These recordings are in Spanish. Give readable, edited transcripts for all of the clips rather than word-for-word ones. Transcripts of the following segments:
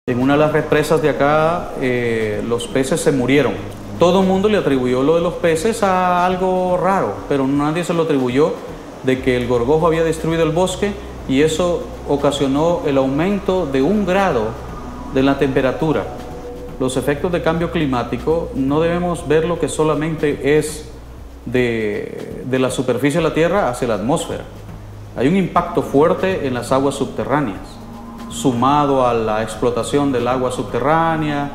En una de las represas de acá, los peces se murieron. Todo el mundo le atribuyó lo de los peces a algo raro, pero nadie se lo atribuyó de que el gorgojo había destruido el bosque y eso ocasionó el aumento de 1 grado de la temperatura. Los efectos de cambio climático no debemos ver lo que solamente es de la superficie de la Tierra hacia la atmósfera. Hay un impacto fuerte en las aguas subterráneas, sumado a la explotación del agua subterránea.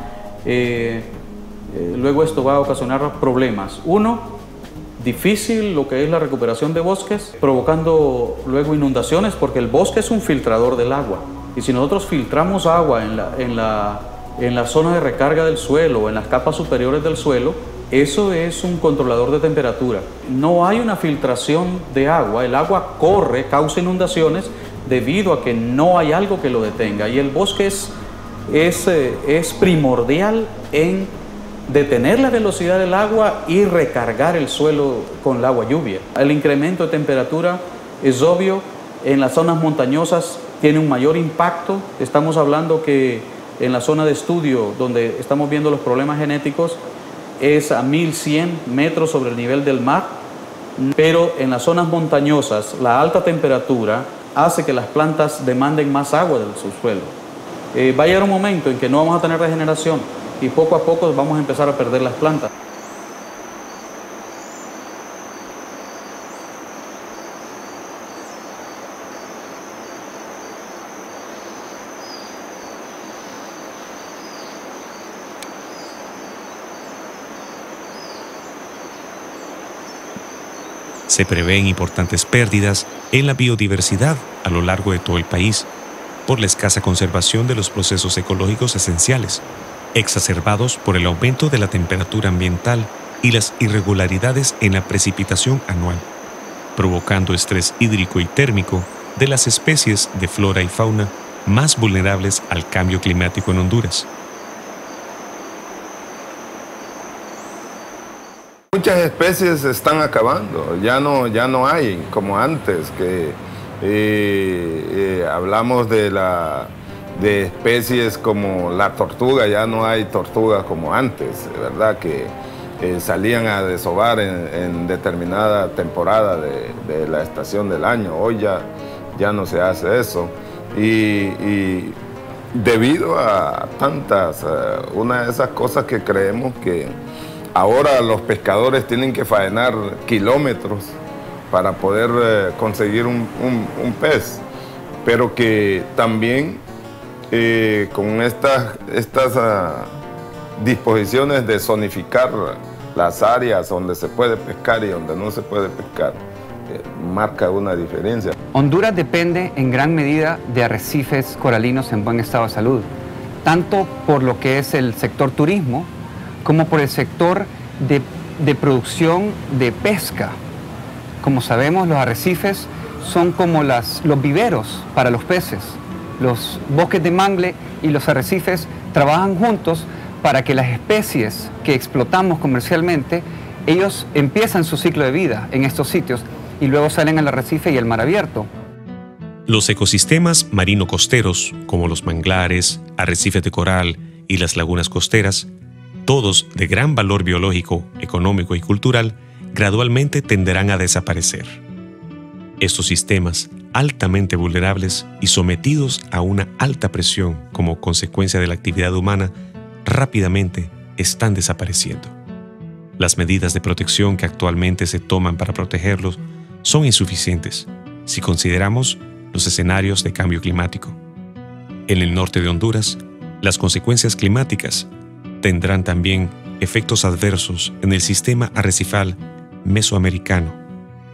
Luego esto va a ocasionar problemas. Uno, difícil lo que es la recuperación de bosques, provocando luego inundaciones, porque el bosque es un filtrador del agua. Y si nosotros filtramos agua en la zona de recarga del suelo o en las capas superiores del suelo, eso es un controlador de temperatura. No hay una filtración de agua, el agua corre, causa inundaciones debido a que no hay algo que lo detenga. Y el bosque es primordial en detener la velocidad del agua y recargar el suelo con el agua lluvia. El incremento de temperatura es obvio, en las zonas montañosas tiene un mayor impacto. Estamos hablando que en la zona de estudio, donde estamos viendo los problemas genéticos, es a 1100 metros sobre el nivel del mar, pero en las zonas montañosas la alta temperatura hace que las plantas demanden más agua del subsuelo. Va a llegar un momento en que no vamos a tener regeneración y poco a poco vamos a empezar a perder las plantas. Se prevén importantes pérdidas en la biodiversidad a lo largo de todo el país por la escasa conservación de los procesos ecológicos esenciales, exacerbados por el aumento de la temperatura ambiental y las irregularidades en la precipitación anual, provocando estrés hídrico y térmico de las especies de flora y fauna más vulnerables al cambio climático en Honduras. Muchas especies se están acabando, ya no hay como antes, que hablamos de especies como la tortuga, ya no hay tortugas como antes, ¿verdad? Que salían a desovar en determinada temporada de la estación del año. Hoy ya no se hace eso. Y debido a tantas, una de esas cosas que creemos que ahora los pescadores tienen que faenar kilómetros para poder conseguir un pez, pero que también con estas disposiciones de zonificar las áreas donde se puede pescar y donde no se puede pescar, marca una diferencia. Honduras depende en gran medida de arrecifes coralinos en buen estado de salud, tanto por lo que es el sector turismo, como por el sector de producción de pesca. Como sabemos, los arrecifes son como los viveros para los peces. Los bosques de mangle y los arrecifes trabajan juntos para que las especies que explotamos comercialmente, ellos empiezan su ciclo de vida en estos sitios y luego salen al arrecife y el mar abierto. Los ecosistemas marino-costeros, como los manglares, arrecifes de coral y las lagunas costeras, todos de gran valor biológico, económico y cultural, gradualmente tenderán a desaparecer. Estos sistemas, altamente vulnerables y sometidos a una alta presión como consecuencia de la actividad humana, rápidamente están desapareciendo. Las medidas de protección que actualmente se toman para protegerlos son insuficientes si consideramos los escenarios de cambio climático. En el norte de Honduras, las consecuencias climáticas tendrán también efectos adversos en el sistema arrecifal mesoamericano,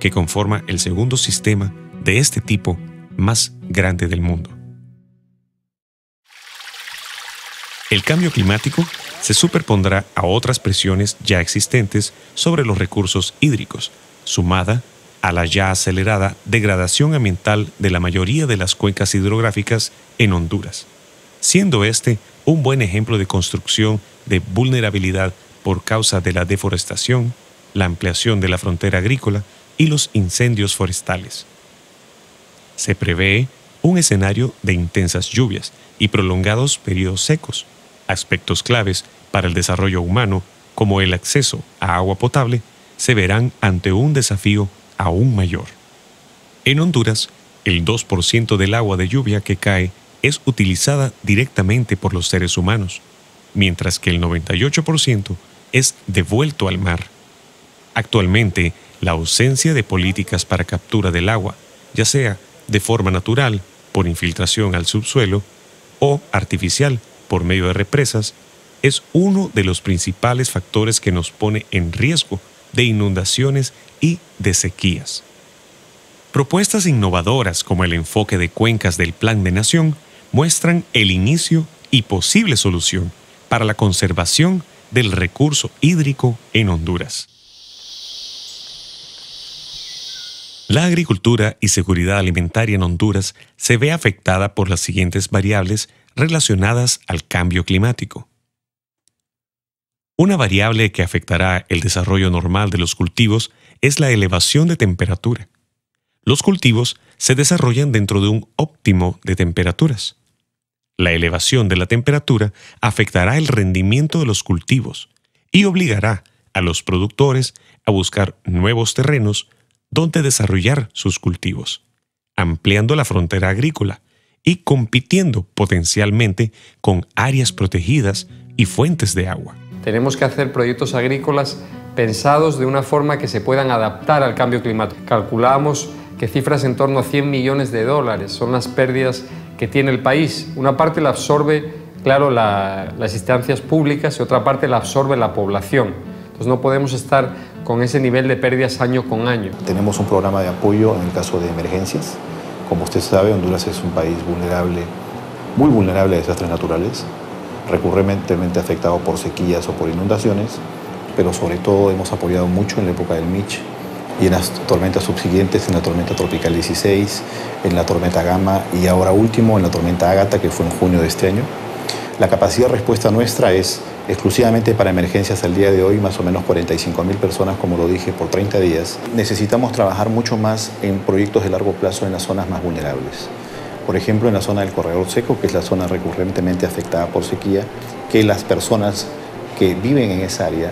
que conforma el segundo sistema de este tipo más grande del mundo. El cambio climático se superpondrá a otras presiones ya existentes sobre los recursos hídricos, sumada a la ya acelerada degradación ambiental de la mayoría de las cuencas hidrográficas en Honduras, siendo este un buen ejemplo de construcción de vulnerabilidad por causa de la deforestación, la ampliación de la frontera agrícola y los incendios forestales. Se prevé un escenario de intensas lluvias y prolongados periodos secos. Aspectos claves para el desarrollo humano, como el acceso a agua potable, se verán ante un desafío aún mayor. En Honduras, el 2% del agua de lluvia que cae es utilizada directamente por los seres humanos, mientras que el 98% es devuelto al mar. Actualmente, la ausencia de políticas para captura del agua, ya sea de forma natural, por infiltración al subsuelo, o artificial, por medio de represas, es uno de los principales factores que nos pone en riesgo de inundaciones y de sequías. Propuestas innovadoras como el enfoque de cuencas del Plan de Nación muestran el inicio y posible solución para la conservación del recurso hídrico en Honduras. La agricultura y seguridad alimentaria en Honduras se ve afectada por las siguientes variables relacionadas al cambio climático. Una variable que afectará el desarrollo normal de los cultivos es la elevación de temperatura. Los cultivos se desarrollan dentro de un óptimo de temperaturas. La elevación de la temperatura afectará el rendimiento de los cultivos y obligará a los productores a buscar nuevos terrenos donde desarrollar sus cultivos, ampliando la frontera agrícola y compitiendo potencialmente con áreas protegidas y fuentes de agua. Tenemos que hacer proyectos agrícolas pensados de una forma que se puedan adaptar al cambio climático. Calculamos que cifras en torno a 100 millones de dólares son las pérdidas que tiene el país. Una parte la absorbe, claro, las instancias públicas y otra parte la absorbe la población. Entonces no podemos estar con ese nivel de pérdidas año con año. Tenemos un programa de apoyo en el caso de emergencias. Como usted sabe, Honduras es un país vulnerable, muy vulnerable a desastres naturales, recurrentemente afectado por sequías o por inundaciones, pero sobre todo hemos apoyado mucho en la época del Mitch y en las tormentas subsiguientes, en la tormenta tropical 16, en la tormenta Gama y ahora último en la tormenta Ágata, que fue en junio de este año. La capacidad de respuesta nuestra es exclusivamente para emergencias al día de hoy, más o menos 45.000 personas, como lo dije, por 30 días. Necesitamos trabajar mucho más en proyectos de largo plazo en las zonas más vulnerables. Por ejemplo, en la zona del corredor seco, que es la zona recurrentemente afectada por sequía, que las personas que viven en esa área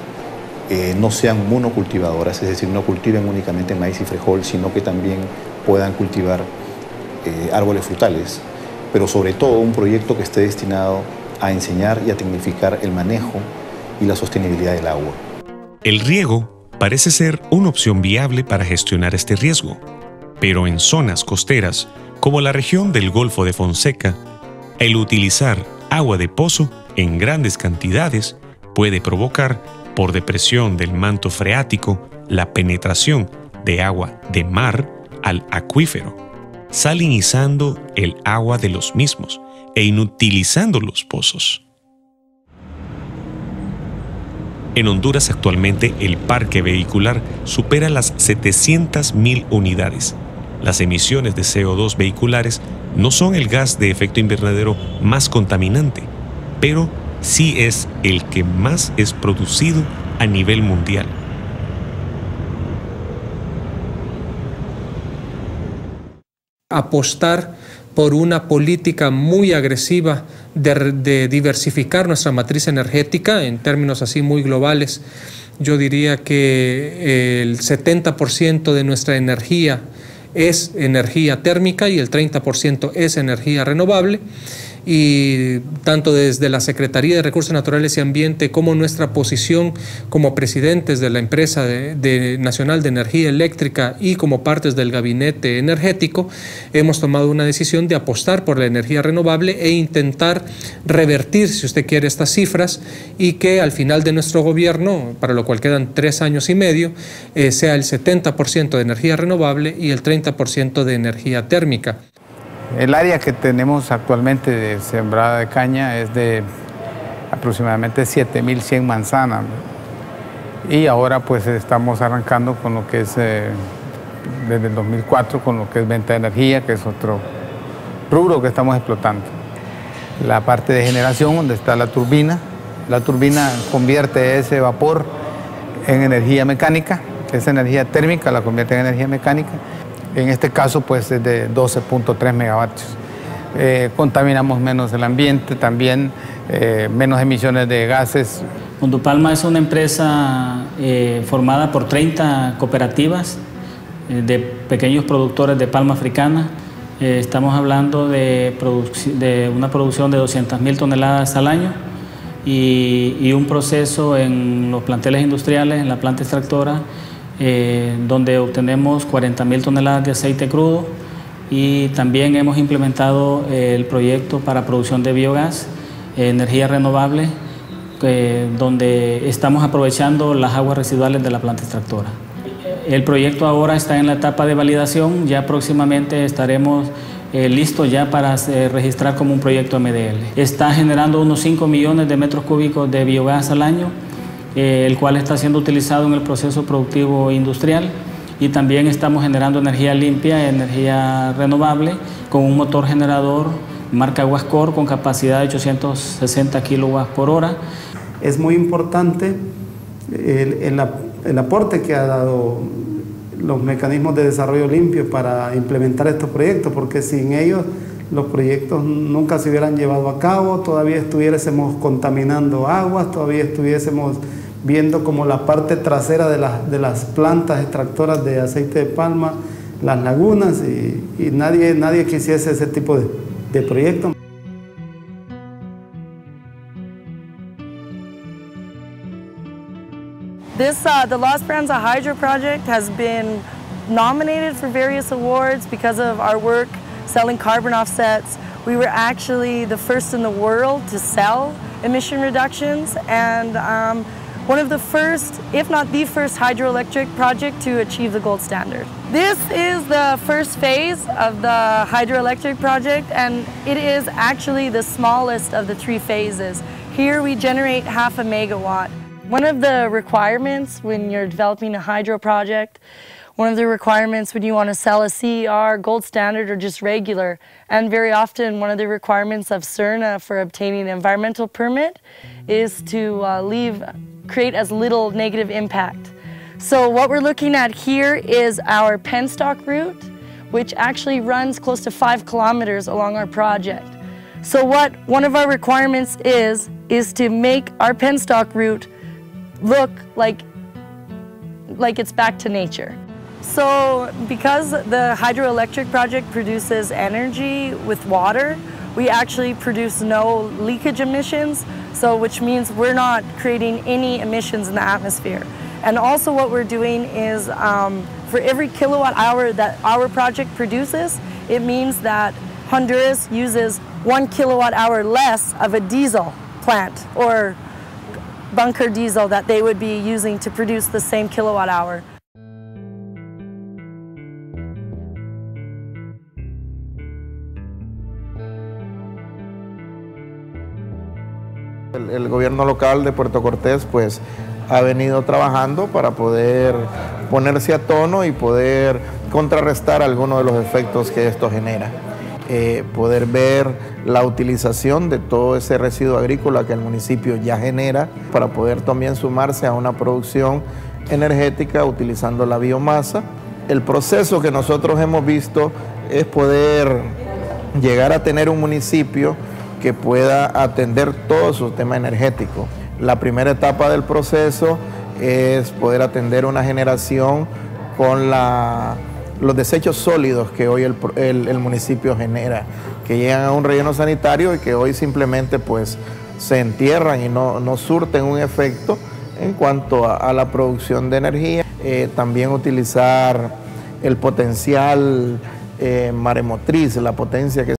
no sean monocultivadoras, es decir, no cultiven únicamente maíz y frijol, sino que también puedan cultivar árboles frutales, pero sobre todo un proyecto que esté destinado a enseñar y a tecnificar el manejo y la sostenibilidad del agua. El riego parece ser una opción viable para gestionar este riesgo, pero en zonas costeras, como la región del Golfo de Fonseca, el utilizar agua de pozo en grandes cantidades puede provocar, por depresión del manto freático, la penetración de agua de mar al acuífero, salinizando el agua de los mismos e inutilizando los pozos. En Honduras actualmente el parque vehicular supera las 700.000 unidades. Las emisiones de CO2 vehiculares no son el gas de efecto invernadero más contaminante, pero sí es el que más es producido a nivel mundial. Apostar por una política muy agresiva de diversificar nuestra matriz energética en términos así muy globales. Yo diría que el 70% de nuestra energía es energía térmica y el 30% es energía renovable. Y tanto desde la Secretaría de Recursos Naturales y Ambiente como nuestra posición como presidentes de la empresa Nacional de Energía Eléctrica y como partes del gabinete energético, hemos tomado una decisión de apostar por la energía renovable e intentar revertir, si usted quiere, estas cifras y que al final de nuestro gobierno, para lo cual quedan 3 años y medio, sea el 70% de energía renovable y el 30% de energía térmica. El área que tenemos actualmente de sembrada de caña es de aproximadamente 7.100 manzanas. Y ahora pues estamos arrancando con lo que es, desde el 2004, con lo que es venta de energía, que es otro rubro que estamos explotando. La parte de generación, donde está la turbina convierte ese vapor en energía mecánica, esa energía térmica la convierte en energía mecánica. En este caso, pues, es de 12.3 megavatios. contaminamos menos el ambiente, también menos emisiones de gases. Ondupalma es una empresa formada por 30 cooperativas de pequeños productores de palma africana. Estamos hablando de una producción de 200.000 toneladas al año y un proceso en los planteles industriales, en la planta extractora, donde obtenemos 40.000 toneladas de aceite crudo, y también hemos implementado el proyecto para producción de biogás, energía renovable, donde estamos aprovechando las aguas residuales de la planta extractora. El proyecto ahora está en la etapa de validación, ya próximamente estaremos listos ya para registrar como un proyecto MDL. Está generando unos 5 millones de metros cúbicos de biogás al año, el cual está siendo utilizado en el proceso productivo industrial, y también estamos generando energía limpia, energía renovable, con un motor generador marca Huascor con capacidad de 860 kilowatts por hora. Es muy importante el aporte que ha dado los mecanismos de desarrollo limpio para implementar estos proyectos, porque sin ellos los proyectos nunca se hubieran llevado a cabo, todavía estuviésemos contaminando aguas, todavía estuviésemos viendo como la parte trasera de las plantas extractoras de aceite de palma, las lagunas, y nadie quisiese ese tipo de proyectos. The La Esperanza Hydro Project has been nominated for various awards because of our work selling carbon offsets. We were actually the first in the world to sell emission reductions, and one of the first, if not the first, hydroelectric project to achieve the gold standard. This is the first phase of the hydroelectric project, and it is actually the smallest of the 3 phases. Here we generate 0.5 megawatt. One of the requirements when you're developing a hydro project, one of the requirements when you want to sell a CER, gold standard, or just regular, and very often one of the requirements of CERNA for obtaining an environmental permit is to create as little negative impact. So what we're looking at here is our penstock route, which actually runs close to 5 kilometers along our project. So what one of our requirements is to make our penstock route look like it's back to nature. So because the hydroelectric project produces energy with water, we actually produce no leakage emissions, so which means we're not creating any emissions in the atmosphere. And also what we're doing is for every kilowatt hour that our project produces, it means that Honduras uses 1 kilowatt hour less of a diesel plant or bunker diesel that they would be using to produce the same kilowatt hour. El gobierno local de Puerto Cortés pues ha venido trabajando para poder ponerse a tono y poder contrarrestar algunos de los efectos que esto genera. Poder ver la utilización de todo ese residuo agrícola que el municipio ya genera para poder también sumarse a una producción energética utilizando la biomasa. El proceso que nosotros hemos visto es poder llegar a tener un municipio que pueda atender todo su tema energético. La primera etapa del proceso es poder atender una generación con los desechos sólidos que hoy el municipio genera, que llegan a un relleno sanitario y que hoy simplemente pues se entierran y no surten un efecto en cuanto a la producción de energía. También utilizar el potencial maremotriz, la potencia que